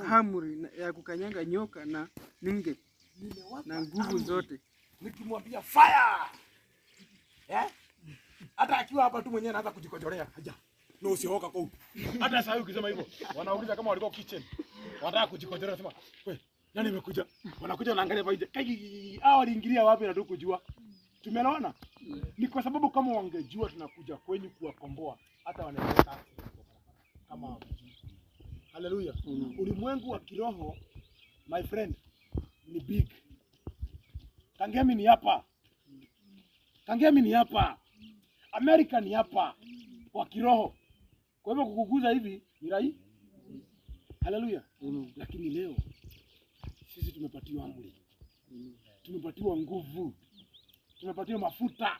hamuri ya kukanyanga nyoka na ninge na nguvu zote. Nikimwambia fire, hata akiwa hapa tu mwenyewe anaanza kujikojolea haja. No, usihoka kwa. Hata sasa ukisema hivyo, wanauliza kama walikuwa kitchen. Wanataka kujikojolea, sema, "We, nani amekuja?" Wanakuja wanaangalia pale. Hao waliingilia wapi na tukujua? Tumeelewana? Ni kwa sababu kama wangejua tunakuja kwenyu kuwakomboa, hata wanaweza kama hawajui. Haleluya. Ulimwengu wa kiroho, my friend, ni big. Kangemi ni hapa. Kangemi ni hapa. Amerika ni hapa kwa kiroho. Kwa hivyo kukuguza hivi ni rahisi. Haleluya. Lakini leo sisi tumepatiwa amri. Tumepatiwa nguvu. Tumepatiwa mafuta.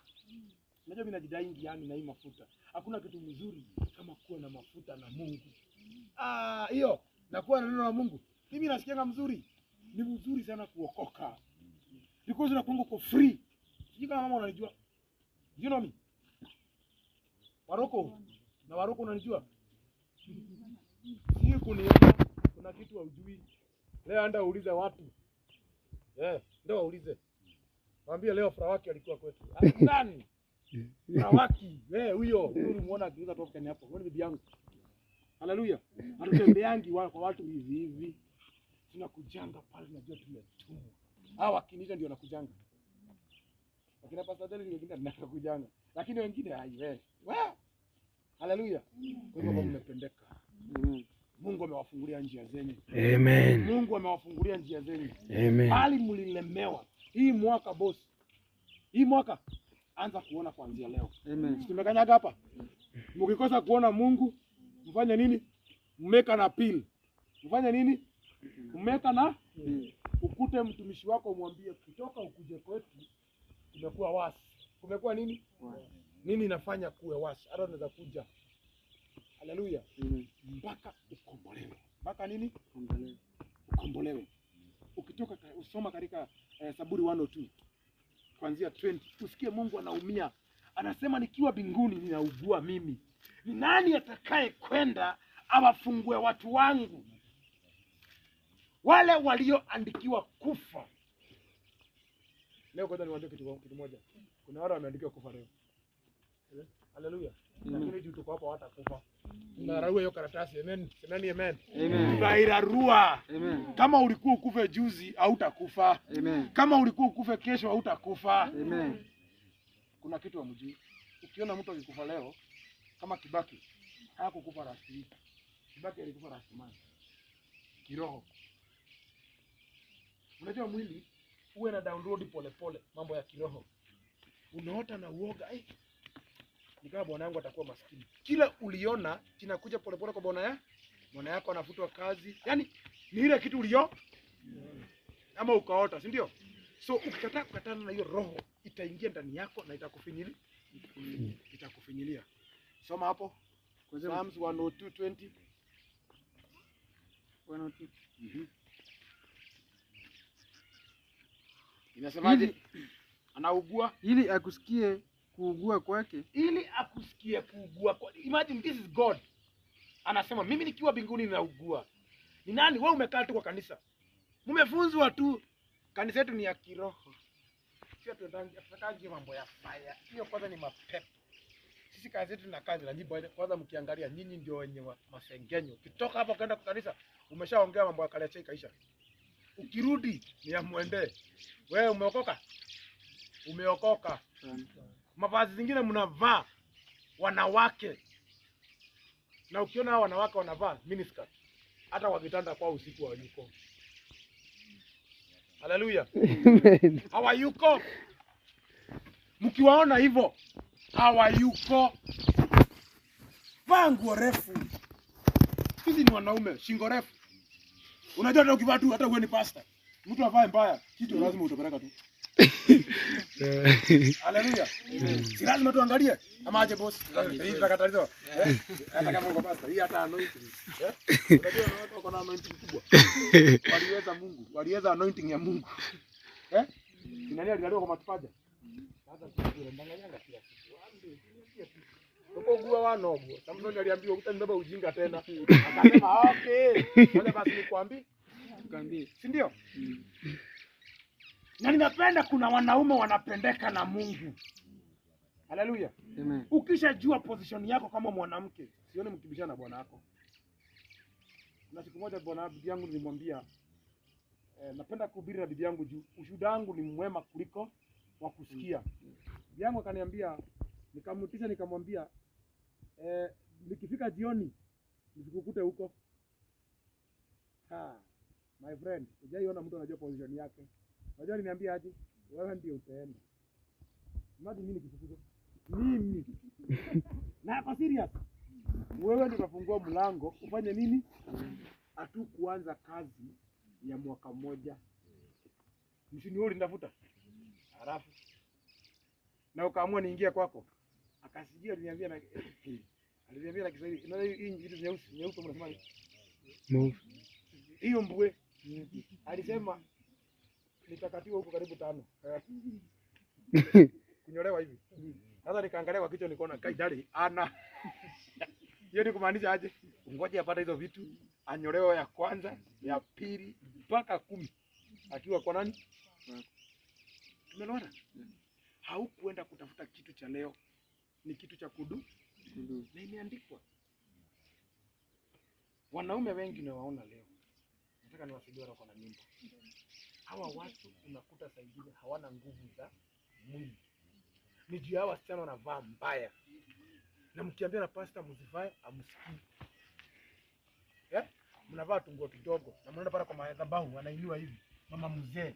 Unajua mimi najidai yani na hii mafuta. Hakuna kitu mzuri kama kuwa na mafuta na Mungu. Hiyo na kuwa na neno la Mungu. Mimi nasikianga mzuri. Ni mzuri sana kuokoka. Because unakuwa uko free. Sijui kama mama unanijua. You know me? Waroko. Na Waroko unanijua? Sio kuniona kuna kitu haujui. Leo anda uulize watu. Ndio waulize. Mwambie leo Frawaki alikuwa kwetu. Nani? Frawaki. Huyo. Ulimuona akiuza token hapo. Wewe ni bibi yangu. Haleluya. Hatutembeangi kwa watu hivi hivi. Tunakujanga pale tunajua tumetumwa. Hawa wakiniita ndio nakujanga. Wakina Pastor Deli ndio wengine nakujanga. Lakini wengine wewe. Haleluya. Kwa hivyo mmependeka. Mungu amewafungulia njia zenyu. Amen. Mungu amewafungulia njia zenyu. Amen. Bali mlilemewa. Hii mwaka boss. Hii mwaka anza kuona kuanzia leo. Amen. Tumekanyaga hapa. Mkikosa kuona Mungu, mfanye nini? Mmeka na pili. Mfanye nini? Mmeka na ukute mtumishi wako umwambie kutoka ukuje kwetu kumekuwa wasi. Kumekuwa nini? Nini inafanya kuwe wasi? Hata unaweza kuja. Haleluya. Mpaka ukombolewe. Mpaka nini? Ukombolewe. Ukitoka usoma katika Zaburi 102 kuanzia 20, usikie Mungu anaumia. Anasema nikiwa mbinguni ninaugua mimi. Ni nani atakaye kwenda awafungue watu wangu? Wale walioandikiwa kufa. Leo kwanza niwaambie kitu moja. Kuna wale wameandikiwa kufa leo. Haleluya. Lakini juu tuko hapa hawatakufa. Tunararua hiyo karatasi. Amen. Semeni amen. Amen. Tunairarua. Amen. Kama ulikuwa ukufe juzi hautakufa. Amen. Kama ulikuwa ukufe kesho hautakufa. Amen. Kuna kitu hamjui. Ukiona mtu akikufa leo kama Kibaki, hakukufa rasmi. Kibaki alikufa rasmi. Kiroho. Unajua mwili uwe na download pole pole mambo ya kiroho. Unaota na uoga, ni kama bwana yangu atakuwa maskini. Kila uliona kinakuja pole pole kwa bwana yako anafutwa kazi. Yaani ni ile kitu ulio ama ukaota, si ndio? So ukikataa kukatana na hiyo roho itaingia ndani yako na itakufinyilia. Soma hapo. Psalms 102:20. 102. Inasemaje? Anaugua ili akusikie kuugua kwake. Ili akusikie kuugua kwake. Imagine this is God. Anasema mimi nikiwa mbinguni ninaugua. Ni nani? Wewe umekaa tu kwa kanisa. Mmefunzwa tu. Kanisa yetu ni ya kiroho. Sio tunatangia mambo ya fire. Hiyo kwanza ni mapepo. Sisi kazi yetu na kazi na nyimbo kwanza mkiangalia nyinyi ndio wenye masengenyo. Ukitoka hapo kwenda kwa kanisa umeshaongea mambo ya kale cha kaisha. Ukirudi ni ya muende. Wewe umeokoka? Umeokoka. Mavazi zingine mnavaa wanawake. Na ukiona hao wanawake wanavaa miniskirt hata wakitanda kwa usiku wa yuko. Haleluya. Hawayuko. Mkiwaona hivyo hawayuko. Vaa nguo refu. Sisi ni wanaume, shingo refu. Unajua hata ukivaa tu hata uwe ni pastor. Mtu avae mbaya, kitu lazima utapeleka tu. Haleluya. Si lazima tuangalie ama aje boss. Hii tutakataliwa. Hata kama uko pastor, hii hata anointing. Unajua watu wako na anointing kubwa. Waliweza Mungu, waliweza anointing ya Mungu. Nani alizaliwa kwa matupaja? Sasa tunaangalia kila kitu. Uko gua wanogo. Samson aliambiwa utanibeba ujinga tena. Akasema okay. Ngoja basi nikwambie. Tukwambie. Si ndio? Na ninapenda kuna wanaume wanapendeka na Mungu. Haleluya. Amen. Ukishajua position yako kama mwanamke, sione mkibishana na bwana wako. Na siku moja bwana bibi yangu nilimwambia napenda kuhubiri na bibi yangu juu ushuhuda wangu ni mwema kuliko wa kusikia. Bibi yangu akaniambia, nikamtisha nikamwambia nikifika jioni nisikukute huko. My friend, hujaiona mtu anajua position yake. Unajua aliniambia aje? Wewe ndio utaenda. Imagine mimi nikifukuzwa. Mimi. Na kwa serious. Wewe ndio utafungua mlango, ufanye nini? Atu kuanza kazi ya mwaka mmoja. Msinioni ndafuta. Halafu na ukaamua niingia kwako. Akasijia aliniambia na Kiswahili. Na hii vitu nyeupe mnasema nini? Hiyo mbwe. Alisema nitakatiwa huko karibu 5. Kunyolewa hivi. Sasa nikaangalia kwa kichwa nikaona kaidari ana. Hiyo ni kumaanisha aje? Ngoja apate hizo vitu, anyolewa ya kwanza, ya pili mpaka 10. Akiwa kwa nani? Tumeona? Haukuenda kutafuta kitu cha leo. Ni kitu cha kudu. Na imeandikwa. Wanaume wengi nawaona leo. Nataka niwasaidie wako na nyumba. Hawa watu unakuta saa ingine hawana nguvu za mwili. Ni juu hawa wasichana wanavaa mbaya. Na mkiambia na pastor msivae amsikii. Mnavaa tungo kidogo na mnaenda pale kwa madhabahu anainua hivi. Mama mzee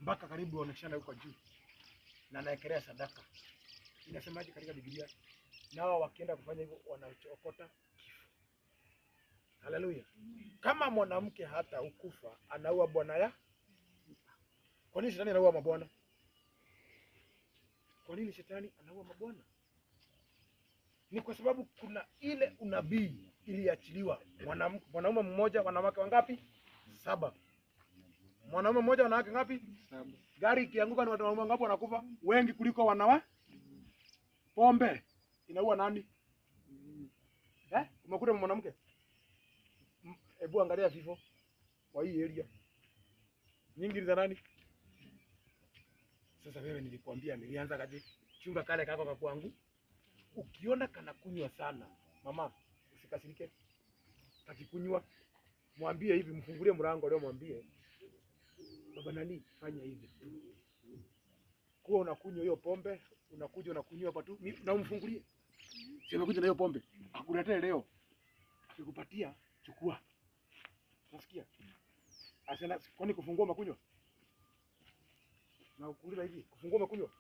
mpaka karibu aonekane huko juu. Na anaekelea sadaka. Inasemaje katika Biblia? Nao wakienda kufanya hivyo wanachokota kifo. Haleluya. Kama mwanamke hata ukufa anaua bwana ya. Kwa nini shetani anaua mabwana? Kwa nini shetani anaua mabwana? Ni kwa sababu kuna ile unabii iliachiliwa. Mwanaume mmoja, wanawake wangapi? 7. Mwanaume mmoja, wanawake ngapi? 7. Gari ikianguka ni wanaume ngapi wanakufa? Wengi kuliko wanawa. Pombe inaua nani? Umekuta mwanamke? Hebu angalia vifo kwa hii area. Nyingi za nani? Sasa wewe nilikwambia nilianza kaje? Chunga kale kako kwa kwangu. Ukiona kana kunywa sana, mama, usikasirike. Akikunywa, mwambie hivi, mfungulie mlango leo mwambie. Baba nani, fanya hivi. Kuwa unakunywa hiyo pombe, unakuja unakunywa hapa tu, na umfungulie. Sio unakuja na hiyo pombe, akuletee leo. Akikupatia, chukua. Unasikia? Asema kwani kufungua makunywa? Na ukuuliza hivi, kufungua makunywa?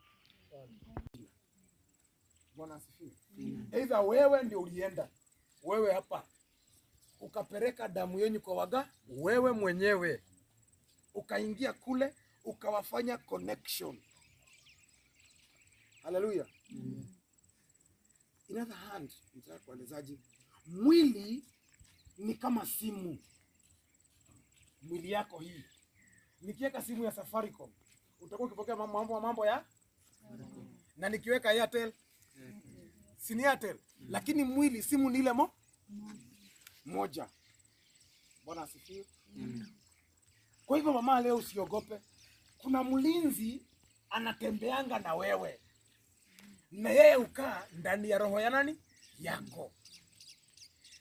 Bwana asifiwe. Aidha wewe ndio ulienda. Wewe hapa ukapeleka damu yenu kwa waga, wewe mwenyewe ukaingia kule ukawafanya connection. Haleluya. In other hand, nitaka kuelezaje? Mwili ni kama simu. Mwili yako hii. Nikiweka simu ya Safaricom, utakuwa ukipokea mambo ya na nikiweka Airtel si Airtel, lakini mwili simu ni ile moja. Bwana asifiwe. Kwa hivyo mama, leo usiogope. Kuna mlinzi anatembeanga na wewe. Na yeye ukaa ndani ya roho ya nani? Yako.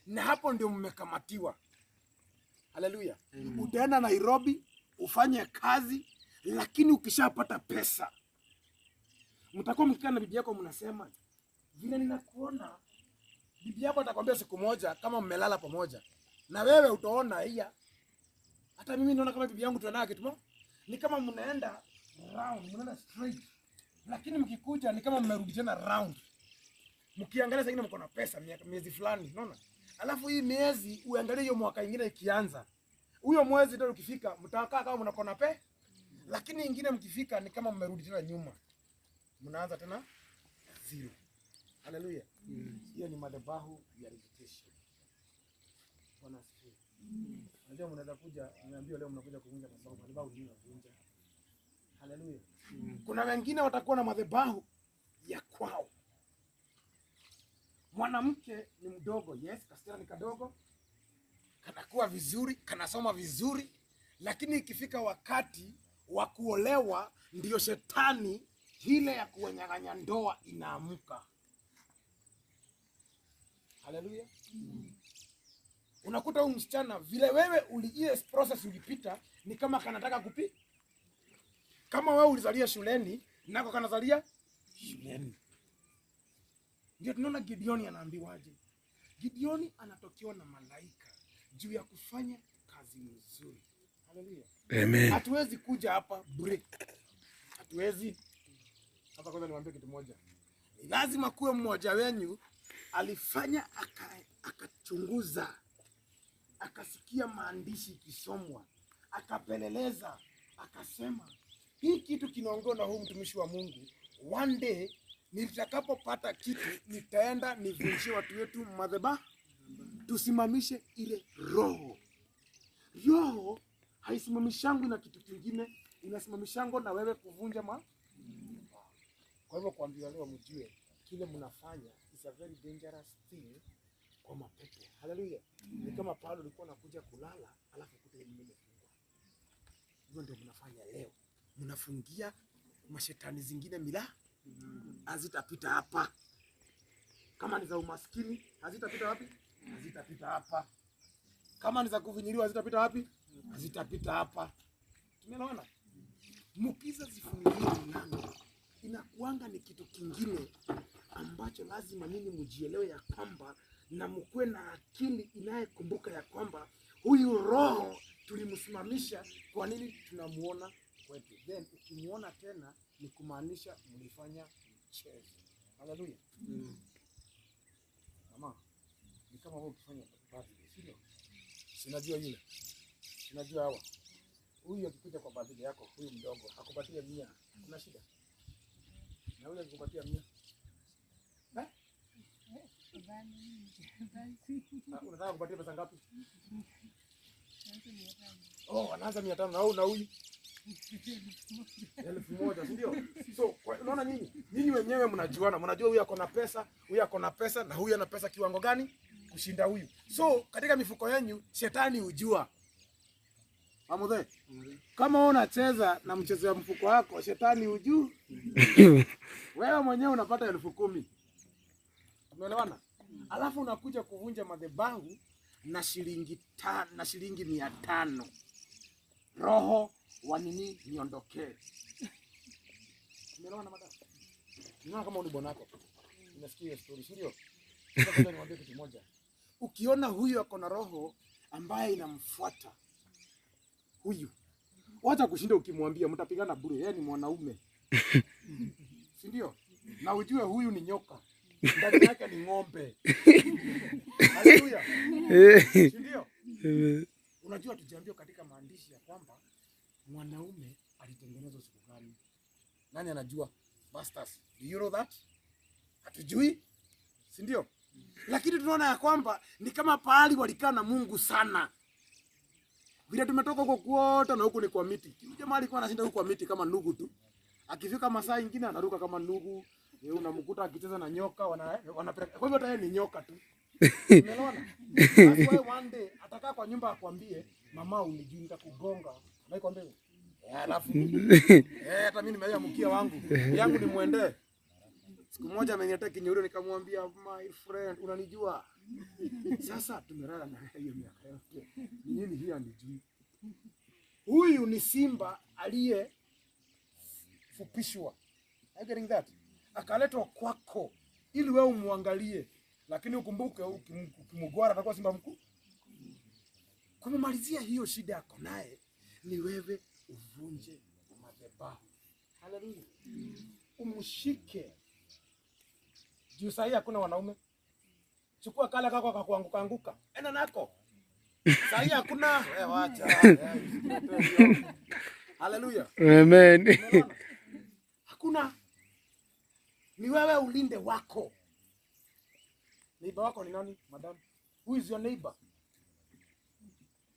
Na hapo ndio mmekamatiwa. Haleluya. Utaenda Nairobi ufanye kazi, lakini ukishapata pesa mtakuwa mkikaa na bibi yako mnasema, vile ninakuona. Bibi yako atakwambia siku moja kama mmelala pamoja. Na wewe utaona haya. Hata mimi naona kama bibi yangu tunaona kitu. Ni kama mnaenda round, mnaenda straight. Lakini mkikuja ni kama mmerudi tena round. Mkiangalia sasa mko na pesa miezi fulani, unaona? Alafu hii miezi uangalie hiyo mwaka mwingine ikianza. Huyo mwezi ndio ukifika mtakaa kama mnakona pesa. Lakini nyingine mkifika ni kama mmerudi tena nyuma. Mnaanza tena zero. Haleluya. Hiyo ni madhabahu ya reputation. Bwana asifiwe. Leo mnaweza kuja, niambie leo mnakuja kuvunja kwa sababu madhabahu ndio inavunja. Haleluya. Kuna wengine watakuwa na madhabahu ya kwao. Mwanamke ni mdogo, yes, kasichana ni kadogo, kanakuwa vizuri, kanasoma vizuri, lakini ikifika wakati wa kuolewa ndio shetani ile ya kuwanyang'anya ndoa inaamka. Haleluya. Unakuta huyu msichana vile wewe ile process ulipita ni kama kanataka kama wewe ulizalia shuleni nako kanazalia shuleni. Ndio tunaona Gideoni anaambiwaje? Gideoni anatokewa na malaika juu ya kufanya kazi nzuri. Haleluya. Amen. Hatuwezi kuja hapa bure. Hatuwezi. Hapa kwanza niwaambie kitu moja. Lazima kuwe mmoja wenu alifanya akachunguza, akasikia maandishi kisomwa, akapeleleza, akasema hii kitu kinaongea na huu mtumishi wa Mungu. One day nitakapopata kitu nitaenda nivunjie watu wetu madhabahu, tusimamishe ile roho. Roho haisimamishangu na kitu kingine, inasimamishango na wewe kuvunja Kwa hivyo kuambia leo mjue kile mnafanya is a very dangerous thing kwa mapepo. Haleluya. Ni kama Paulo alikuwa anakuja kulala alafu kute mmefungwa. Hivyo ndio mnafanya leo. Mnafungia mashetani zingine mila hazitapita hapa. Kama ni za umaskini hazitapita wapi? Hazitapita hapa. Kama ni za kuvinyiliwa hazitapita wapi? Hazitapita hapa. Tumeelewana? Mkiza zifungie milango inakuanga ni kitu kingine ambacho lazima nini mjielewe ya kwamba na mkue na akili inayekumbuka ya kwamba huyu roho tulimsimamisha. Kwa nini tunamuona kwetu? Then ukimuona tena ni kumaanisha mlifanya mchezo. Haleluya. Mama, ni kama wewe ukifanya birthday, sio? Sinajua yule. Sinajua hawa. Huyu akikuja kwa birthday yako, huyu mdogo, akupatie 100. Kuna shida? Na ule akupatia 100. Unataka kupatia pesa ngapi? Oh, anaanza 500 na huyu 1000, si ndio? So, unaona nyinyi wenyewe mnajuana, mnajua huyu ako na pesa na huyu ana pesa kiwango gani kushinda huyu. So, katika mifuko yenu shetani hujua. Amudhe. Kama wewe unacheza na mchezo wa mfuko wako, shetani hujua. Wewe mwenyewe unapata 10,000. Umeelewana? Alafu unakuja kuvunja madhabahu na shilingi 500. Roho wa nini niondokee. Umeelewana madam? Unaona kama ni bwanako. Unasikia story, si ndio? Sasa niwaambie kitu moja. Ukiona huyu ako na roho ambaye inamfuata huyu, wacha kushinda ukimwambia mtapigana bure, yeye ni mwanaume. Si ndio? Na ujue huyu ni nyoka. Ndani yake ni ng'ombe. Haleluya. Si ndio? Unajua tujiambie katika maandishi ya kwamba mwanaume alitengenezwa siku gani? Nani anajua? Bastards. Do you know that? Hatujui. Si ndio? Lakini tunaona ya kwamba ni kama pahali walikaa na Mungu sana. Vile tumetoka huko kuota na huko ni kwa miti. Jamaa alikuwa anashinda huko kwa miti kama nugu tu. Akifika masaa ingine anaruka kama nugu. Unamkuta akicheza na nyoka wanapeleka. Kwa hivyo hata ni nyoka tu. Umeelewana? Sasa one day atakaa kwa nyumba akwambie, "Mama unijui nitakugonga." Naikwambia. Alafu hata mimi nimeaya mkia wangu. Yangu ni muende. Siku moja ameniletea kinyoro nikamwambia, "My friend, unanijua?" Sasa tumelala na hiyo miaka yote. Nini hii anijui? Huyu ni simba aliye fupishwa. Are you getting that? Akaletwa kwako ili wewe umwangalie, lakini ukumbuke ukimgwara atakuwa simba mkuu. Kumalizia hiyo shida yako naye ni wewe uvunje madhabahu. Haleluya. Umshike. Juu sahi hakuna wanaume. Chukua kale kako akakuanguka anguka. Enda nako. Sahi hakuna, wacha. Haleluya. Amen. Hakuna. Ni wewe ulinde wako. Neighbor wako ni nani, madam? Who is your neighbor?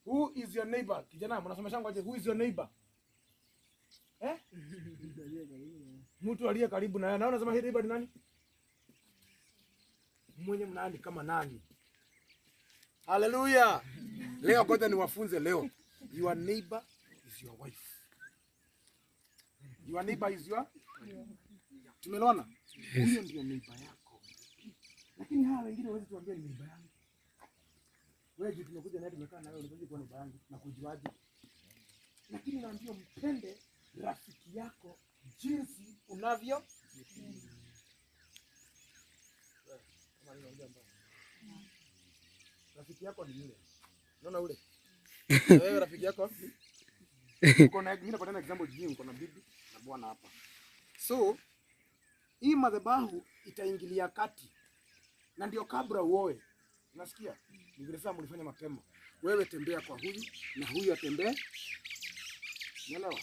Who is your neighbor? Kijana, mnasomesha ngoje, who is your neighbor? Mtu aliye karibu na yeye. Na unasema hii neighbor ni nani? mwenye mnani kama nani? Haleluya. Leo ngoja niwafunze leo. Your neighbor is your wife. Your neighbor is your... Tumeelewana? Huyo ndio neighbor yako. Lakini hawa wengine waweze tuambie ni neighbor yangu. Wewe jitu tumekuja naye tumekaa na wewe unataka kuwa neighbor yangu na kujuaje? Lakini naambia mpende rafiki yako jinsi unavyo. Kama ninaongea mbaya. Rafiki yako ni yule. Unaona ule? Wewe rafiki yako? Uko na mimi napata example jingine, uko na bibi na bwana hapa. So hii madhabahu itaingilia kati. Na ndio kabla uoe. Unasikia? Ni vile sasa mlifanya mapema. Wewe tembea kwa huyu na huyu atembee. Unaelewa?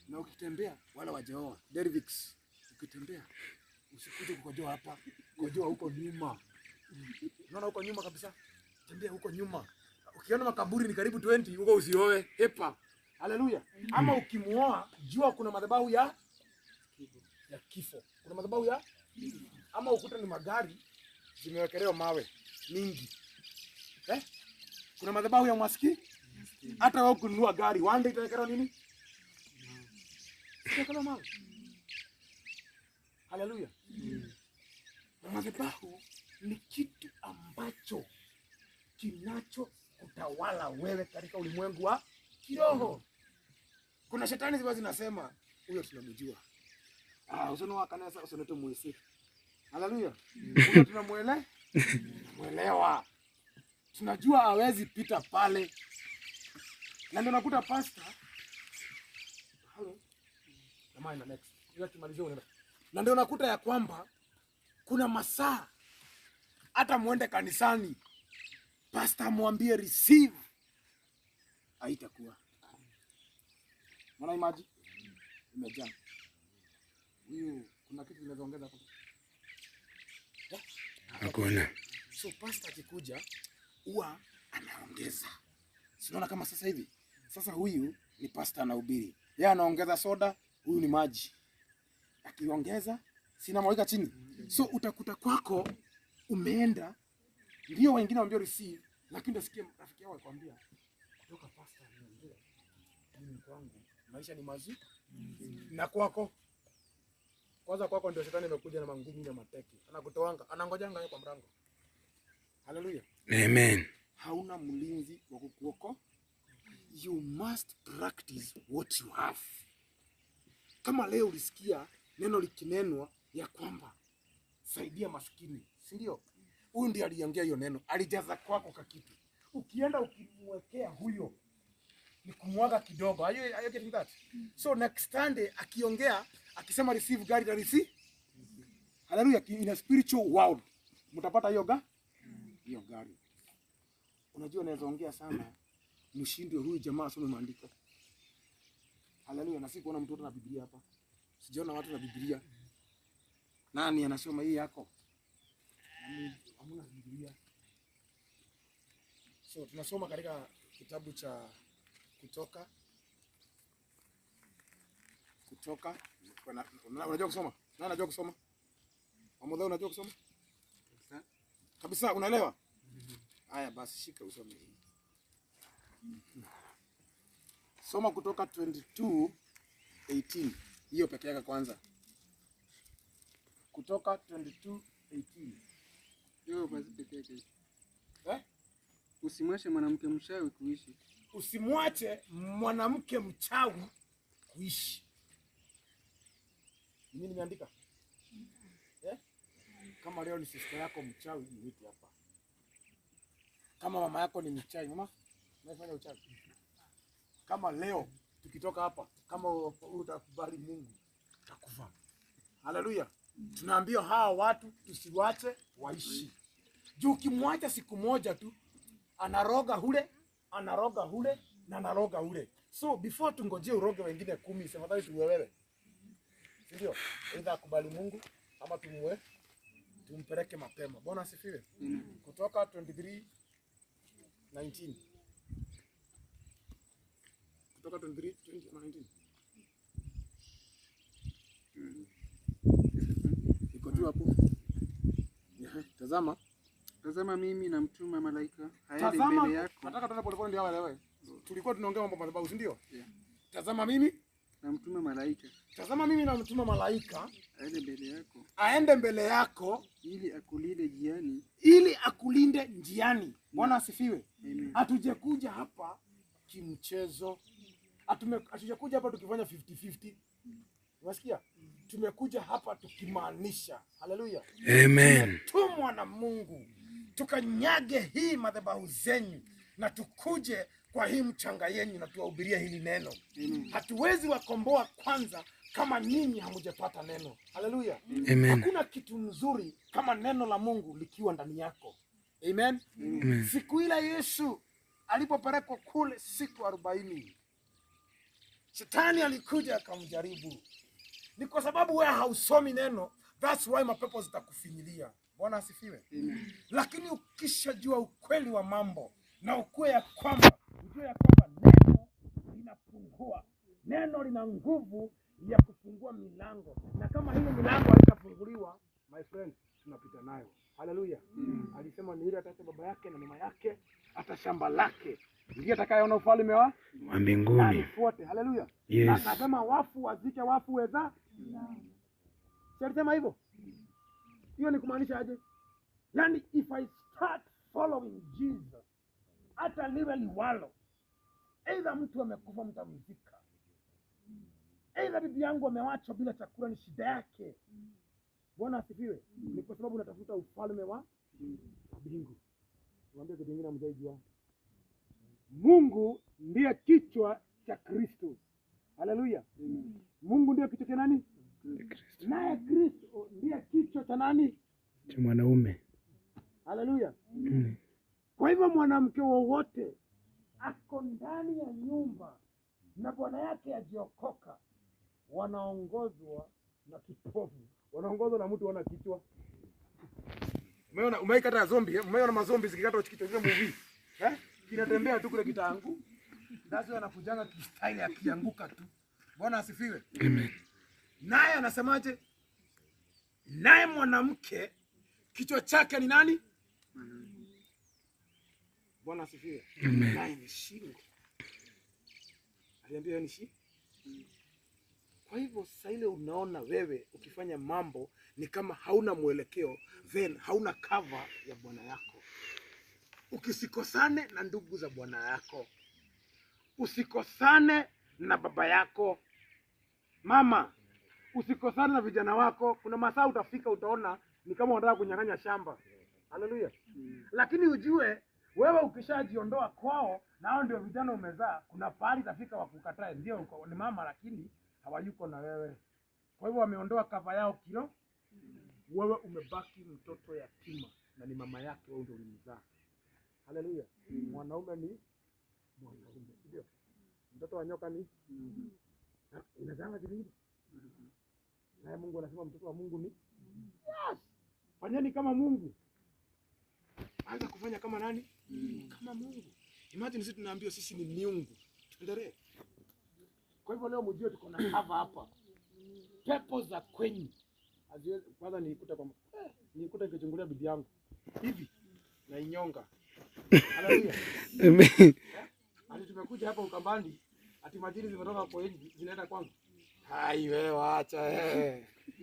Na ukitembea wala wajaoa, Dervix, ukitembea usikuje kukojoa hapa, kojoa huko nyuma. Unaona huko nyuma kabisa? Tembea huko nyuma. Ukiona makaburi ni karibu 20, huko usioe, hepa. Haleluya. Ama ukimuoa, jua kuna madhabahu ya kifo. Kuna madhabahu ya ama ukuta ni magari zimewekelewa mawe mingi. Kuna madhabahu ya maski. Hata wewe kununua gari, wande itawekelewa nini? Itawekelewa mawe. Haleluya. Madhabahu ni kitu ambacho kinacho kutawala wewe katika ulimwengu wa kiroho. Kuna shetani zibazi zinasema huyo tunamjua. Usono wa kanisa usoneto muisi. Haleluya. Huyo tunamuelewa. Tunajua hawezi pita pale. Na ndio nakuta pastor. Hello. Kama ina next. Ila tumalizie unaenda. Na ndio nakuta ya kwamba kuna masaa hata muende kanisani pastor mwambie receive haitakuwa. Mwana imaji imejaa. Huyu kuna kitu kinazoongeza hapo. Hakuna. So pastor akikuja huwa anaongeza. Sinaona kama sasa hivi. Sasa huyu ni pastor anahubiri. Yeye anaongeza soda, huyu ni maji. Akiongeza sina mweka chini. So utakuta kwako umeenda ndio wengine waambia receive, lakini utasikia rafiki yao akwambia kutoka pastor anaongea. Mimi kwangu maisha ni mazuri. Na kwako kwanza kwako ndio shetani amekuja na mangumu na mateke. Anakutoanga, anangojanga yeye kwa mlango. Haleluya. Amen. Hauna mlinzi wa kukuoko. You must practice what you have. Kama leo ulisikia neno likinenwa ya kwamba saidia maskini, si ndio? Huyu ndiye aliongea hiyo neno, alijaza kwako kakitu. Ukienda ukimwekea huyo ni kumwaga kidogo. Are you getting that? So next Sunday akiongea akisema receive gari receive. Hallelujah, in a spiritual world mtapata hiyo hiyo gari. Unajua naweza ongea sana mshindwe huyu jamaa asome maandiko. Hallelujah, na si kuona mtoto na Biblia hapa. Sijaona watu na Biblia. Nani anasoma hii yako? Hamuna Biblia. So tunasoma katika kitabu cha Kutoka. Unajua kusoma? Nani anajua kusoma? Amodha unajua kusoma? Kabisa unaelewa? Haya basi shika usome hii. Soma Kutoka 22:18. Hiyo peke yake kwanza. Kutoka 22:18. Hiyo basi peke yake. Usimwache mwanamke mchawi kuishi. Usimwache mwanamke mchawi kuishi. Mimi nimeandika. Kama leo ni sister yako mchawi ni wiki hapa. Kama mama yako ni mchawi, mama, unafanya uchawi. Kama leo tukitoka hapa, kama utakubali Mungu, utakufa. Haleluya. Tunaambia hawa watu tusiwache waishi. Juu ukimwacha siku moja tu anaroga hule na anaroga hule. So before tungojee uroge wengine 10, sema tuwe wewe. Ndio, either kubali Mungu ama tumpeleke mapema. Bwana asifiwe. Kutoka 23:19. Kutoka 23:19. Iko tu hapo. Tazama. Tazama mimi namtuma malaika aende Tazama, mbele yako. nataka tuende polepole ndio waelewe. Tulikuwa tunaongea mambo madhabahu, si ndio? Yeah. Tazama mimi namtuma malaika. Tazama mimi namtuma malaika aende mbele yako. Aende mbele yako ili akulinde njiani. Ili akulinde njiani. Bwana asifiwe. Hatujekuja hapa kimchezo. Hatujakuja hapa tukifanya 50-50. Unasikia? Tumekuja hapa tukimaanisha. Haleluya. Amen. Tumwa na Mungu. Tukanyage hii madhabahu zenyu na tukuje kwa hii mchanga yenu na tuwahubiria hili neno. Hatuwezi wakomboa kwanza kama ninyi hamujapata neno. Haleluya. Hakuna kitu nzuri kama neno la Mungu likiwa ndani yako. Amen. Siku ile Yesu alipopelekwa kule siku 40, Shetani alikuja akamjaribu. Ni kwa sababu wewe hausomi neno, that's why mapepo zitakufinyilia. Bwana asifiwe. Lakini ukishajua ukweli wa mambo na ujue ya kwamba neno linafungua. Neno lina nguvu ya kufungua milango. Na kama hiyo milango haitafunguliwa, my friend, tunapita nayo. Haleluya. Alisema ni yule ataacha baba yake na mama yake, hata shamba lake, ndiye atakayeona ufalme wa mbinguni. Fuate. Haleluya. Yes. Akasema wafu wazike wafu weza. Sema hivyo. Hiyo ni kumaanisha aje? Yani if I start following Jesus, hata liwe liwalo, either mtu amekufa mtamzika, either bibi yangu amewachwa bila chakula, ni shida yake. Bwana asifiwe. Ni kwa sababu unatafuta ufalme wa mbingu. Niambie kitu kingine mjaijua. Mungu ndiye kichwa cha Kristo. Haleluya. Mungu ndiye kichwa cha nani? Naye Kristo ndiye kichwa cha nani? Cha mwanaume. Haleluya. Kwa hivyo mwanamke wowote ako ndani ya nyumba na bwana yake ajiokoka, wanaongozwa na kipofu. Wanaongozwa na mtu wana kichwa. Umeona umeikata zombie, umeona mazombi zikikata kichwa zile movie. Kinatembea tu kule kitangu. Ndazo anakujanga kistyle akianguka tu. Bwana asifiwe. Amen. Naye anasemaje? Naye mwanamke kichwa chake ni nani? Bwana asifiwe. Naye ni shingo. Aliambia ni shingo. Kwa hivyo sasa ile unaona wewe ukifanya mambo ni kama hauna mwelekeo, then hauna cover ya bwana yako. Ukisikosane na ndugu za bwana yako, usikosane na baba yako, mama, usikosane na vijana wako. Kuna masaa utafika utaona ni kama unataka kunyang'anya shamba. Haleluya. Lakini ujue wewe ukishajiondoa kwao na hao ndio vijana umezaa, kuna pahali tafika wakukatae, ndio ni mama lakini hawayuko na wewe. Kwa hivyo wameondoa kava yao kilo, wewe umebaki mtoto yatima na ni mama yake wewe ndio ulimzaa. Haleluya. Mwanaume ni mwanaume, ndio. Mtoto wa nyoka ni inazanga kingine. Na Mungu anasema mtoto wa Mungu ni yes. Fanyeni kama Mungu. Anza kufanya kama nani? Kama Mungu. Imagine sisi tunaambiwa sisi ni miungu. Tuendelee. Kwa hivyo leo mjue tuko na cover hapa. Pepo za kwenyu. Haziwezi kwanza nilikuta kwamba nilikuta nikichungulia bibi yangu. Hivi na inyonga. Haleluya. Amen. Hadi tumekuja hapa Ukambani, ati majini zimetoka kwa hivi zinaenda kwangu. Hai wewe acha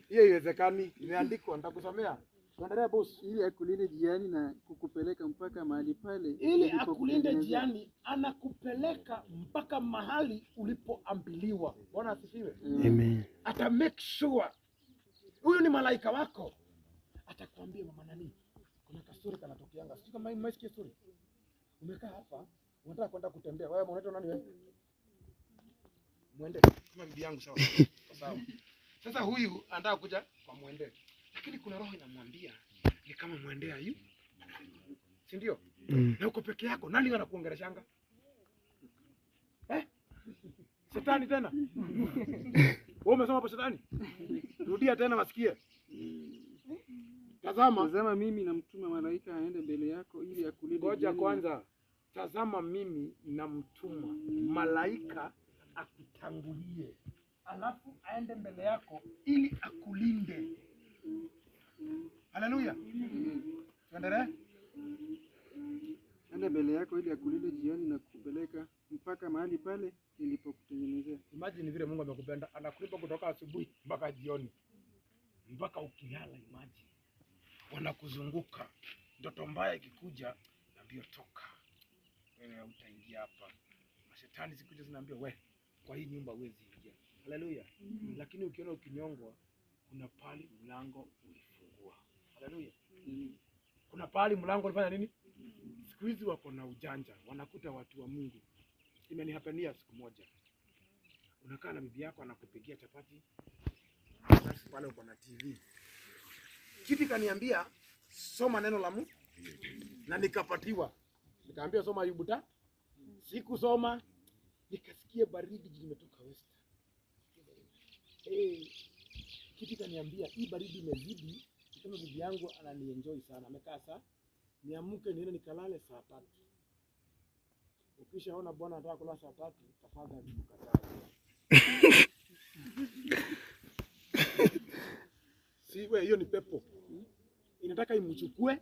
hiyo haiwezekani. Imeandikwa nitakusomea. Tuendelee boss. Ili akulinde njiani na kukupeleka mpaka mahali pale. Ili akulinde njiani, anakupeleka mpaka mahali ulipoambiliwa. Bwana asifiwe. Amen. Ata make sure. Huyu ni malaika wako. Atakwambia mama nani? Kuna kastori kanatokeanga. Sio kama mmesikia story. Umekaa hapa, unataka kwenda kutembea. Wewe unaitwa nani wewe? Mwende kama bibi yangu sawa. Sawa. Sasa huyu anataka kuja kwa Mwende. Lakini kuna roho inamwambia ni kama Mwende hayu. Si ndio? Na uko peke yako, nani anakuongeleshanga? Shetani tena. Wewe umesoma hapo shetani? Rudia tena wasikie. Tazama mimi namtuma malaika aende mbele yako ili akulinde. Ngoja kwanza. Tazama mimi namtuma malaika akutangulie. Alafu aende mbele yako ili akulinde. Haleluya. Tuendelee. enda mbele yako ili akulinde jioni na kukupeleka mpaka mahali pale nilipokutengenezea. Imagine vile Mungu amekupenda, anakulipa kutoka asubuhi mpaka jioni, mpaka ukilala. Imagine wanakuzunguka, ndoto mbaya ikikuja, naambia toka wewe, utaingia hapa. Mashetani sikuja zinaambia we, kwa hii nyumba huwezi ingia. Haleluya. Lakini ukiona ukinyongwa, kuna pali mlango ulifungua. Haleluya. Kuna pali mlango ulifanya nini? Siku hizi wako na ujanja, wanakuta watu wa Mungu. Imenihapenia siku moja, unakaa na bibi yako anakupigia chapati, basi pale uko na TV. Kiti kaniambia soma neno la Mungu, na nikapatiwa. Nikaambia soma Ayubu 4. Sikusoma, nikasikia baridi imetoka west. Kiti kaniambia hii baridi imezidi, kama bibi yangu ananienjoy sana. Amekaa saa niamke niende nikalale saa 3. Ukishaona bwana anataka kulala saa 3, tafadhali mkatae. Siwe hiyo ni pepo. Inataka imchukue,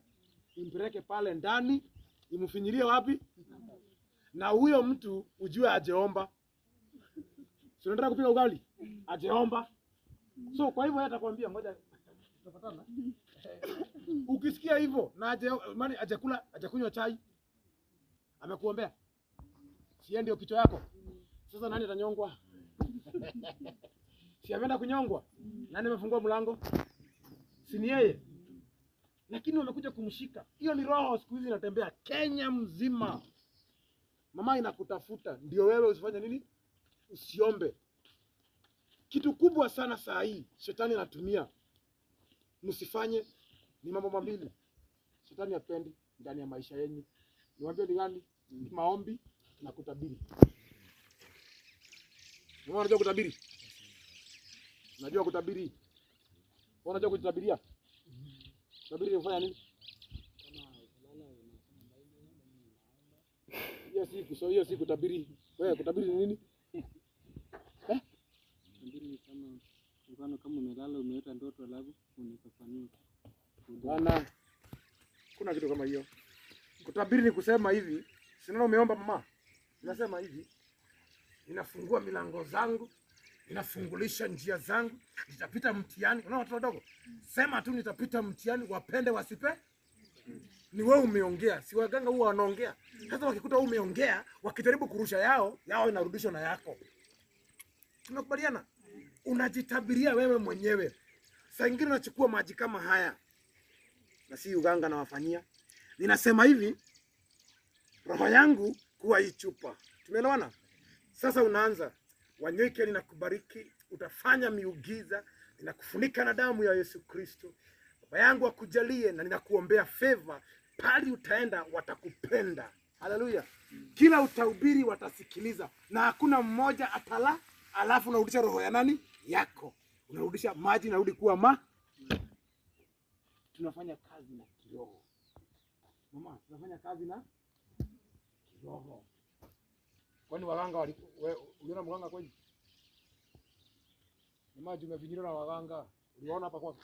impeleke pale ndani, imfinyilie wapi? Na huyo mtu ujue ajeomba. Si unataka kupika ugali? Ajeomba. So kwa hivyo yeye atakwambia ngoja tutapatana. Ukisikia hivyo na ajakunywa chai, amekuombea. Si ndio kichwa yako? Sasa nani atanyongwa? Si ameenda kunyongwa? Nani amefungua mlango? Si ni yeye? Lakini wamekuja kumshika. Hiyo ni roho siku hizi inatembea Kenya mzima. Mama inakutafuta ndio wewe usifanye nini? Usiombe. Kitu kubwa sana saa hii shetani anatumia msifanye ni mambo mawili. Shetani hapendi ndani ya maisha yenu. Niwaambie ni gani? Maombi na kutabiri. Wewe unajua kutabiri? Unajua kutabiri? Unajua kujitabiria? Kutabiri unafanya nini? Hiyo si kutabiri. Wewe kutabiri ni nini? Kutabiri kama mfano kama umelala umeota ndoto alafu unafafanua. Bana. Kuna kitu kama hiyo. Kutabiri ni kusema hivi, sinaona umeomba mama. Ninasema hivi, ninafungua milango zangu, ninafungulisha njia zangu, nitapita mtihani. Unaona watu wadogo? Sema tu nitapita mtihani, wapende wasipe. Ni wewe umeongea, si waganga huwa wanaongea. Sasa wakikuta wewe umeongea, wakijaribu kurusha yao inarudishwa na yako. Tunakubaliana? Unajitabiria wewe mwenyewe. Saa nyingine unachukua maji kama haya. Na si uganga na wafanyia. Ninasema hivi, roho yangu kuwa hii chupa. Tumeelewana? Sasa unaanza, Wanyweke ninakubariki, utafanya miujiza, ninakufunika na damu ya Yesu Kristo. Baba yangu akujalie na ninakuombea favor, pali utaenda watakupenda. Haleluya. Kila utahubiri watasikiliza na hakuna mmoja atala, alafu unarudisha roho ya nani? Yako. Unarudisha maji narudi kuwa tunafanya kazi na kiroho. Mama, tunafanya kazi na kiroho. Kwani waganga uliona mganga kweli? Mama, tumevinyira na waganga. Uliona hapa kwako?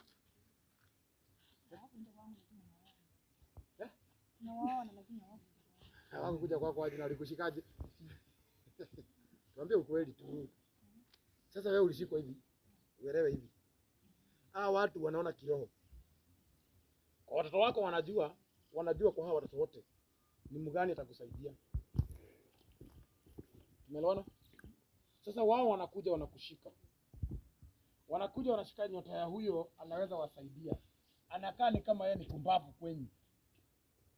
Nawaona lakini hawaku kuja kwako aje na walikushikaje? Tuambie ukweli tu. Sasa wewe ulishikwa hivi. Uelewe hivi. Watu wanaona kiroho. Kwa watoto wako wanajua kwa hawa watoto wote ni mgani atakusaidia. Umeelewana? Sasa wao wanakuja wanakushika. Wanakuja wanashika nyota ya huyo anaweza wasaidia. Anakaa ni kama yeye ni kumbavu kwenyu.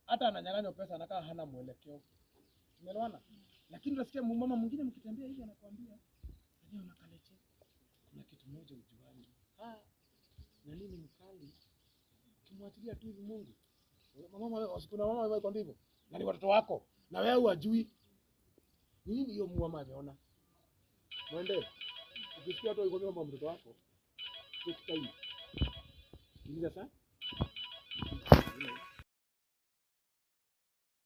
Hata ananyang'anywa pesa anakaa hana mwelekeo. Umeelewana? Lakini unasikia mama mwingine mkitembea hivi anakuambia, "Leo nakaleche. Kuna kitu moja ujuani." Na nini mkali? Kimwachilia tu hivi Mungu. Kuna mama anakuambia hivyo. Na ni watoto wako. Na wewe hujui. Nini hiyo mama ameona? Mwende. Ukisikia tu yuko mama mtoto wako. Take time. Sikiliza sana.